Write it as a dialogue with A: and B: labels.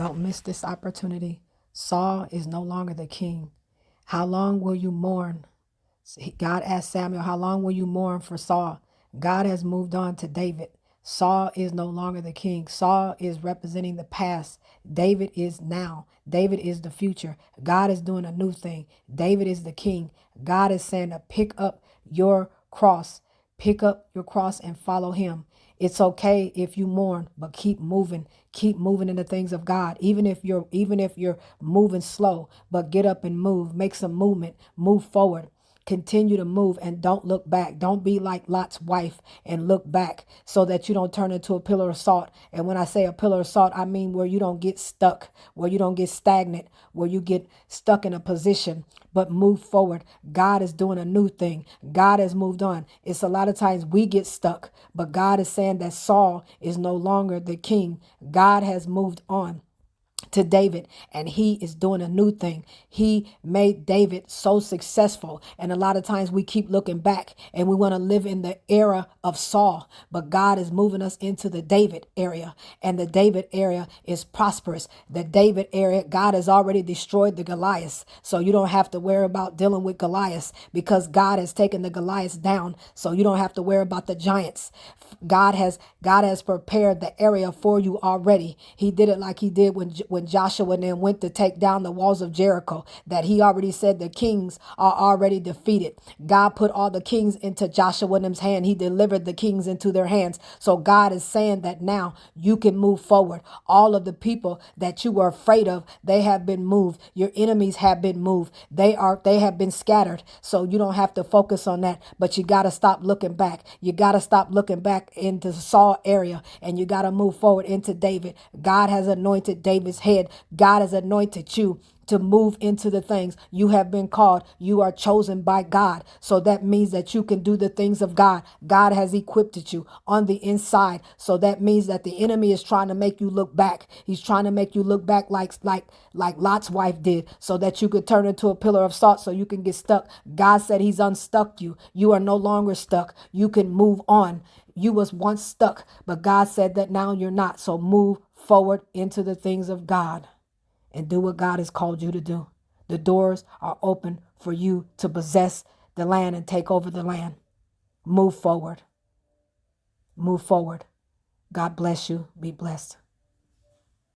A: Don't miss this opportunity. Saul is no longer the king. How long will you mourn? God asked Samuel, how long will you mourn for Saul? God has moved on to David. Saul is no longer the king. Saul is representing the past. David is now. David is the future. God is doing a new thing. David is the king. God is saying to pick up your cross. Pick up your cross and follow him. It's okay if you mourn, but keep moving. Keep moving in the things of God. Even if you're moving slow, but get up and move. Make some movement. Move forward. Continue to move and don't look back. Don't be like Lot's wife and look back so that you don't turn into a pillar of salt. And when I say a pillar of salt, I mean where you don't get stuck, where you don't get stagnant, where you get stuck in a position, but move forward. God is doing a new thing. God has moved on. It's a lot of times we get stuck, but God is saying that Saul is no longer the king. God has moved on to David, and he is doing a new thing. He made David so successful, and a lot of times we keep looking back and we want to live in the era of Saul, but God is moving us into the David area, and the David area is prosperous. The David area, God has already destroyed the Goliaths, so you don't have to worry about dealing with Goliaths because God has taken the Goliaths down, so you don't have to worry about the giants. God has prepared the area for you already. He did it like he did when Joshua and them went to take down the walls of Jericho, that he already said the kings are already defeated. God put all the kings into Joshua and them's hand. He delivered the kings into their hands. So God is saying that now you can move forward. All of the people that you were afraid of, they have been moved. Your enemies have been moved. They have been scattered. So you don't have to focus on that, but you got to stop looking back. You got to stop looking back into the Saul area, and you got to move forward into David. God has anointed David's head. God has anointed you to move into the things you have been called. You are chosen by God. So that means that you can do the things of God. God has equipped you on the inside. So that means that the enemy is trying to make you look back. He's trying to make you look back like Lot's wife did, so that you could turn into a pillar of salt, so you can get stuck. God said he's unstuck you. You are no longer stuck. You can move on. You was once stuck, but God said that now you're not. So move forward into the things of God and do what God has called you to do. The doors are open for you to possess the land and take over the land. Move forward. Move forward. God bless you. Be blessed.